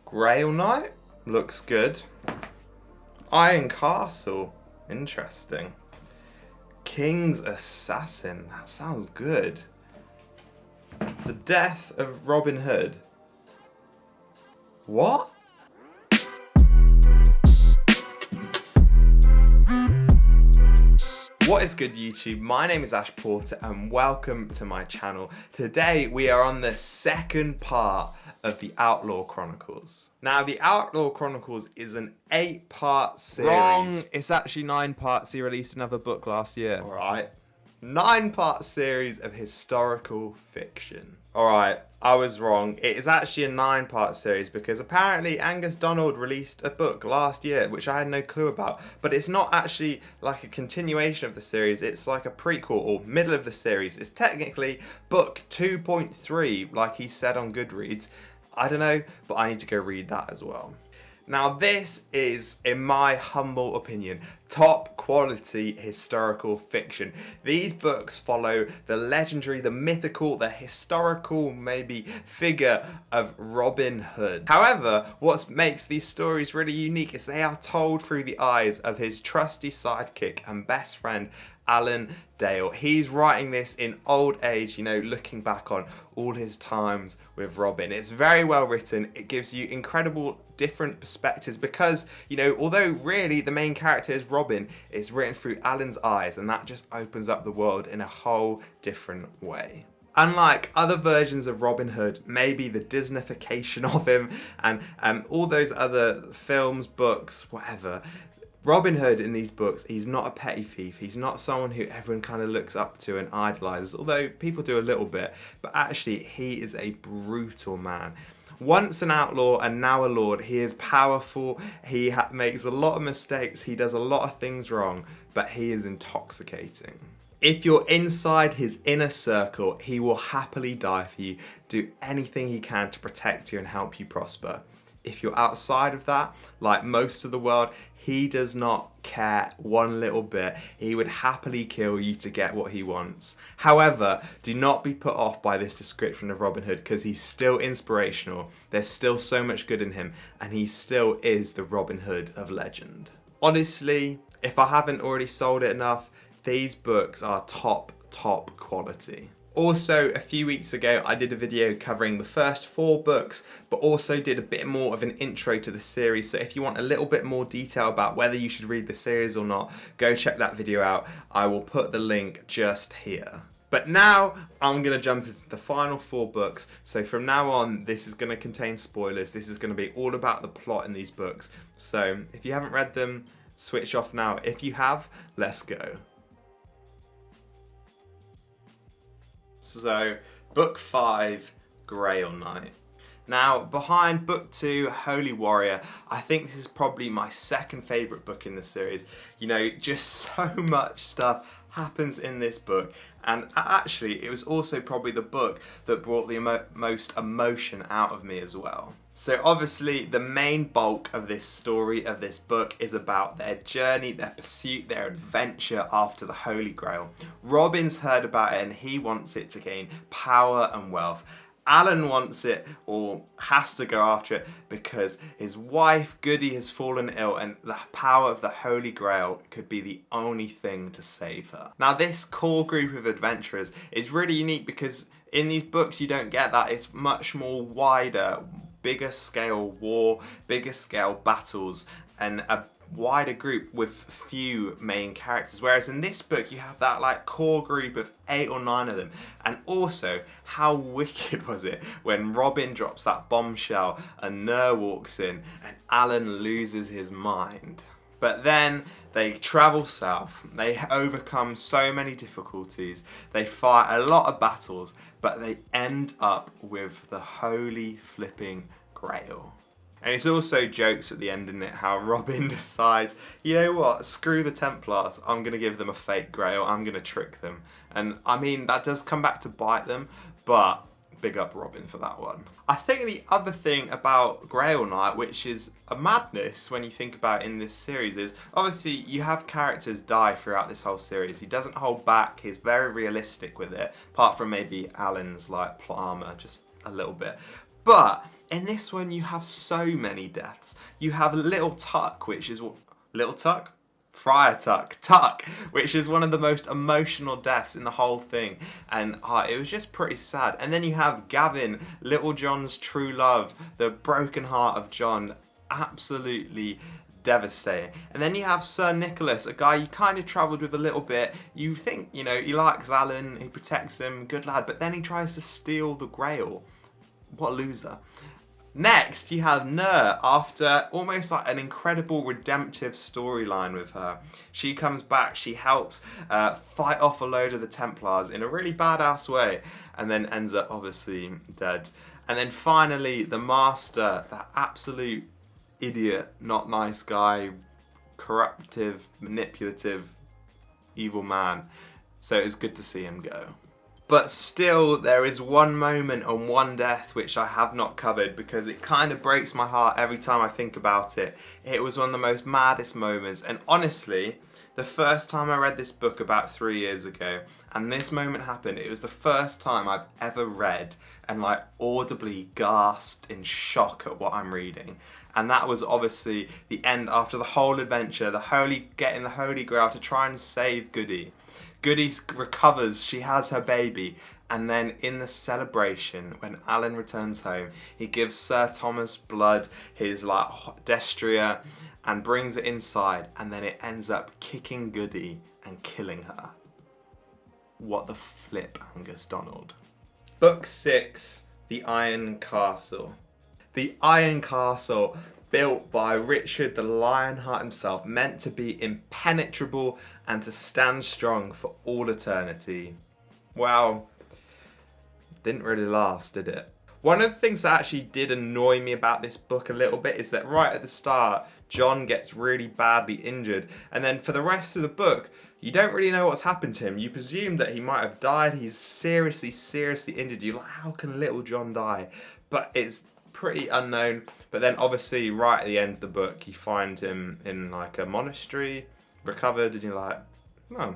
Grail Knight looks good. Iron Castle, interesting. King's Assassin, that sounds good. The Death of Robin Hood. What? What is good, YouTube? My name is Ash Porter and welcome to my channel. Today we are on the second part of the Outlaw Chronicles. Now, the Outlaw Chronicles is an 8-part series. Wrong, it's actually 9 parts. He released another book last year. All right. 9-part series of historical fiction. Alright, I was wrong. It is actually a 9-part series because apparently Angus Donald released a book last year, which I had no clue about. But it's not actually like a continuation of the series, it's like a prequel or middle of the series. It's technically book 2.3, like he said on Goodreads. I don't know, but I need to go read that as well. Now this is, in my humble opinion, top quality historical fiction. These books follow the legendary, the mythical, the historical maybe figure of Robin Hood. However, what makes these stories really unique is they are told through the eyes of his trusty sidekick and best friend, Alan Dale. He's writing this in old age, you know, looking back on all his times with Robin. It's very well written. It gives you incredible different perspectives because, you know, although really the main character is Robin, it's written through Alan's eyes, and that just opens up the world in a whole different way. Unlike other versions of Robin Hood, maybe the Disneyfication of him and all those other films, books, whatever, Robin Hood in these books, he's not a petty thief. He's not someone who everyone kind of looks up to and idolizes, although people do a little bit. But actually, he is a brutal man. Once an outlaw and now a lord, he is powerful. He makes a lot of mistakes. He does a lot of things wrong, but he is intoxicating. If you're inside his inner circle, he will happily die for you, do anything he can to protect you and help you prosper. If you're outside of that, like most of the world, he does not care one little bit. He would happily kill you to get what he wants. However, do not be put off by this description of Robin Hood because he's still inspirational. There's still so much good in him and he still is the Robin Hood of legend. Honestly, if I haven't already sold it enough, these books are top quality. Also, a few weeks ago, I did a video covering the first 4 books, but also did a bit more of an intro to the series. So if you want a little bit more detail about whether you should read the series or not, go check that video out. I will put the link just here. But now I'm going to jump into the final 4 books. So from now on, this is going to contain spoilers. This is going to be all about the plot in these books. So if you haven't read them, switch off now. If you have, let's go. So, Book 5, Grail Knight. Now, behind Book 2, Holy Warrior, I think this is probably my second favourite book in the series. You know, just so much stuff happens in this book, and actually it was also probably the book that brought the most emotion out of me as well. So obviously the main bulk of this story, of this book, is about their journey, their pursuit, their adventure after the Holy Grail. Robin's heard about it and he wants it to gain power and wealth. Alan wants it, or has to go after it, because his wife Goody has fallen ill and the power of the Holy Grail could be the only thing to save her. Now this core group of adventurers is really unique because in these books you don't get that. It's much more wider, bigger scale war, bigger scale battles, and a wider group with few main characters, whereas in this book you have that like core group of 8 or 9 of them. And also, how wicked was it when Robin drops that bombshell and Ner walks in and Alan loses his mind. But then they travel south, they overcome so many difficulties, they fight a lot of battles, but they end up with the Holy flipping Grail. And it's also jokes at the end, isn't it? How Robin decides, you know what, screw the Templars, I'm going to give them a fake Grail, I'm going to trick them. And I mean, that does come back to bite them, but big up Robin for that one. I think the other thing about Grail Knight, which is a madness when you think about it in this series, is obviously you have characters die throughout this whole series. He doesn't hold back, he's very realistic with it, apart from maybe Alan's like plot armor, just a little bit. But In this one, you have so many deaths. You have Little Tuck, which is Little Tuck? Friar Tuck, which is one of the most emotional deaths in the whole thing, and it was just pretty sad. And then you have Gavin, Little John's true love, the broken heart of John, absolutely devastating. And then you have Sir Nicholas, a guy you kind of travelled with a little bit. You think, you know, he likes Alan, he protects him, good lad, but then he tries to steal the Grail. What a loser. Next, you have Ner, after almost like an incredible redemptive storyline with her. She comes back, she helps fight off a load of the Templars in a really badass way, and then ends up obviously dead. And then finally, the Master, that absolute idiot, not nice guy, corruptive, manipulative, evil man. So it was good to see him go. But still, there is one moment and one death which I have not covered because it kind of breaks my heart every time I think about it. It was one of the most maddest moments, and honestly, the first time I read this book about 3 years ago, and this moment happened, it was the first time I've ever read and like audibly gasped in shock at what I'm reading. And that was obviously the end after the whole adventure, getting the Holy Grail to try and save Goody. Goody recovers, she has her baby, and then in the celebration, when Alan returns home, he gives Sir Thomas Blood his like destria and brings it inside, and then it ends up kicking Goody and killing her. What the flip, Angus Donald. Book 6, The Iron Castle. The Iron Castle, built by Richard the Lionheart himself, meant to be impenetrable and to stand strong for all eternity. Well, didn't really last, did it? One of the things that actually did annoy me about this book a little bit is that right at the start, John gets really badly injured, and then for the rest of the book, you don't really know what's happened to him. You presume that he might have died. He's seriously injured. You're like, how can little John die? But it's pretty unknown. But then obviously right at the end of the book, you find him in like a monastery, recovered, and you're like, oh,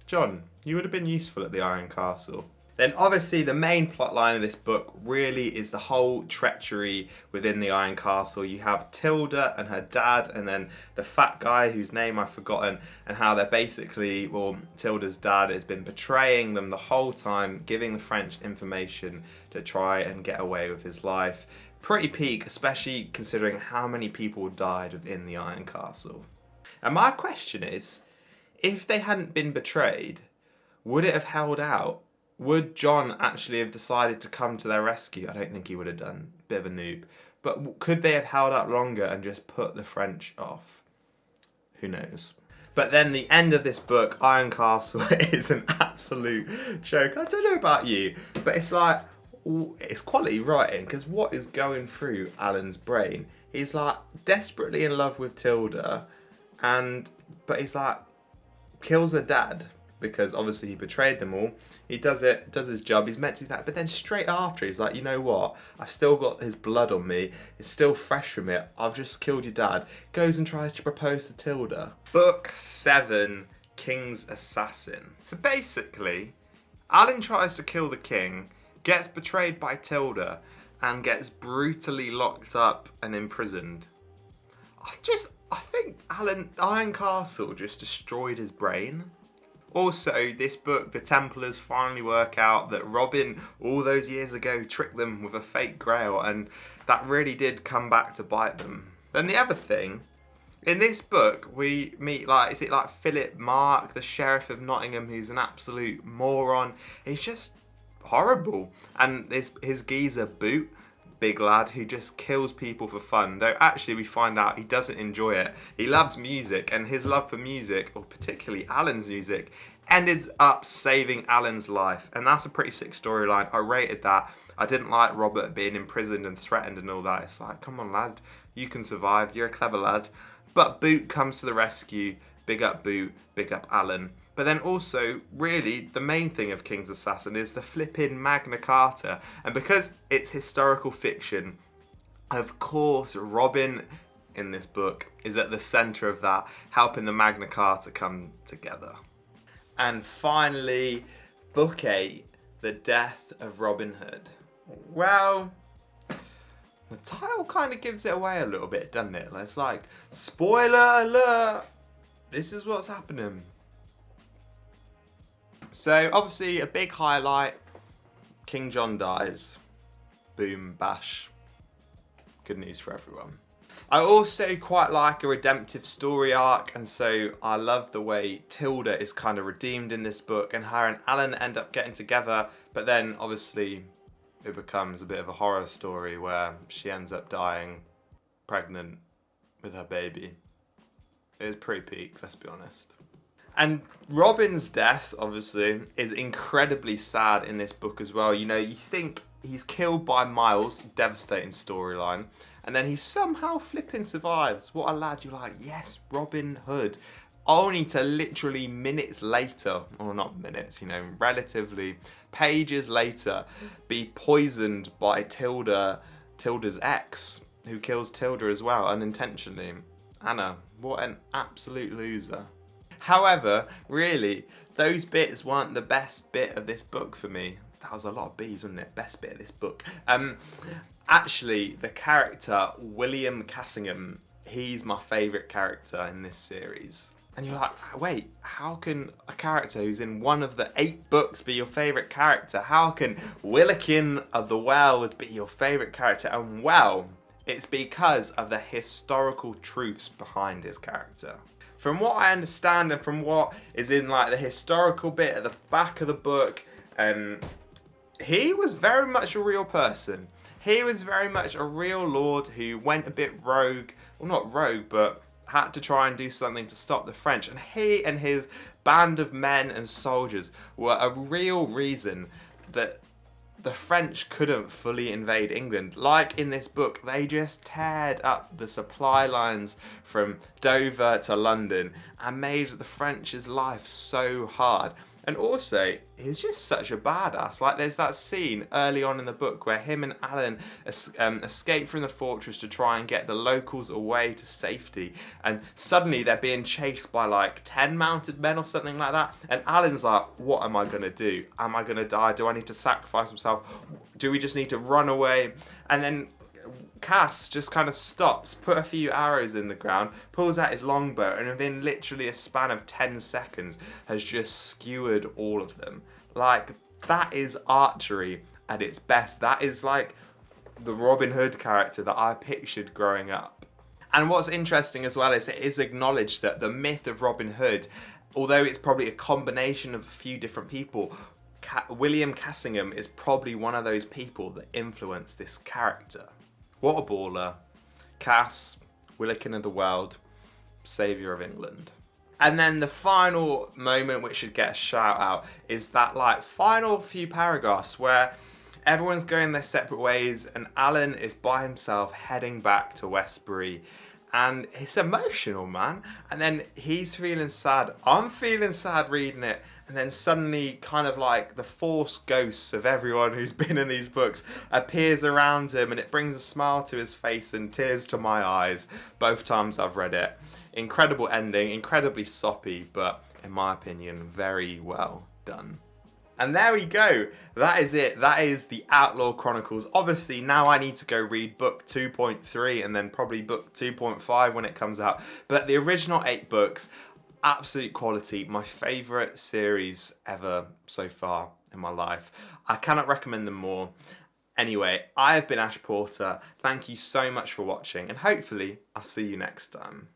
John, you would have been useful at the Iron Castle. Then obviously the main plot line of this book really is the whole treachery within the Iron Castle. You have Tilda and her dad, and then the fat guy whose name I've forgotten, and how they're basically, well, Tilda's dad has been betraying them the whole time, giving the French information to try and get away with his life. Pretty peak, especially considering how many people died within the Iron Castle. And my question is, if they hadn't been betrayed, would it have held out? Would John actually have decided to come to their rescue? I don't think he would have done. Bit of a noob. But could they have held out longer and just put the French off? Who knows? But then the end of this book, Iron Castle, is an absolute joke. I don't know about you, but it's like, it's quality writing, because what is going through Alan's brain? He's like desperately in love with Tilda, but he's like, kills her dad, because obviously he betrayed them all. He does his job, he's meant to do that, but then straight after he's like, you know what, I've still got his blood on me, it's still fresh from it, I've just killed your dad. Goes and tries to propose to Tilda. Book 7, King's Assassin. So basically, Alan tries to kill the king, gets betrayed by Tilda, and gets brutally locked up and imprisoned. I think Iron Castle just destroyed his brain. Also, this book, the Templars finally work out that Robin, all those years ago, tricked them with a fake grail, and that really did come back to bite them. Then the other thing, in this book, we meet, is it Philip Mark, the Sheriff of Nottingham, who's an absolute moron. He's just horrible. And his geezer, Boot, big lad who just kills people for fun, though actually we find out he doesn't enjoy it. He loves music, and his love for music, or particularly Alan's music, ended up saving Alan's life, and that's a pretty sick storyline. I rated that. I didn't like Robert being imprisoned and threatened and all that. It's like, come on lad, you can survive, you're a clever lad. But Boot comes to the rescue. Big up Boot, big up Alan. But then also, really, the main thing of King's Assassin is the flipping Magna Carta. And because it's historical fiction, of course, Robin in this book is at the centre of that, helping the Magna Carta come together. And finally, Book 8, The Death of Robin Hood. Well, The title kind of gives it away a little bit, doesn't it? It's like, spoiler alert, this is what's happening. So obviously a big highlight, King John dies. Boom, bash. Good news for everyone. I also quite like a redemptive story arc, and so I love the way Tilda is kind of redeemed in this book, and her and Alan end up getting together, but then obviously it becomes a bit of a horror story where she ends up dying pregnant with her baby. It was pretty peak, let's be honest. And Robin's death, obviously, is incredibly sad in this book as well. You know, you think he's killed by Miles, devastating storyline, and then he somehow flipping survives. What a lad. You're like, yes, Robin Hood. Only to literally minutes later, or not minutes, you know, relatively pages later, be poisoned by Tilda's ex, who kills Tilda as well, unintentionally. Anna, what an absolute loser. However, really, those bits weren't the best bit of this book for me. That was a lot of B's, wasn't it? Best bit of this book. Actually, the character, William Cassingham, he's my favourite character in this series. And you're like, wait, how can a character who's in one of the 8 books be your favourite character? How can Willikin of the World be your favourite character? And well, it's because of the historical truths behind his character. From what I understand and from what is in like the historical bit at the back of the book, he was very much a real person. He was very much a real lord who went a bit rogue, well not rogue, but had to try and do something to stop the French. And he and his band of men and soldiers were a real reason that the French couldn't fully invade England. Like in this book, they just teared up the supply lines from Dover to London and made the French's life so hard. And also, he's just such a badass. Like, there's that scene early on in the book where him and Alan escape from the fortress to try and get the locals away to safety. And suddenly they're being chased by like 10 mounted men or something like that. And Alan's like, what am I going to do? Am I going to die? Do I need to sacrifice myself? Do we just need to run away? And then Cass just kind of stops, put a few arrows in the ground, pulls out his longbow, and within literally a span of 10 seconds has just skewered all of them. Like, that is archery at its best. That is like the Robin Hood character that I pictured growing up. And what's interesting as well is it is acknowledged that the myth of Robin Hood, although it's probably a combination of a few different people, William Cassingham is probably one of those people that influenced this character. What a baller. Cass, Willikin of the World, saviour of England. And then the final moment which should get a shout out is that like final few paragraphs where everyone's going their separate ways and Alan is by himself heading back to Westbury. And it's emotional, man. And then he's feeling sad. I'm feeling sad reading it. And then suddenly, kind of like the force ghosts of everyone who's been in these books appears around him, and it brings a smile to his face and tears to my eyes both times I've read it. Incredible ending, incredibly soppy, but in my opinion, very well done. And there we go. That is it. That is the Outlaw Chronicles. Obviously, now I need to go read book 2.3 and then probably book 2.5 when it comes out. But the original 8 books, absolute quality. My favourite series ever so far in my life. I cannot recommend them more. Anyway, I have been Ash Porter. Thank you so much for watching, and hopefully I'll see you next time.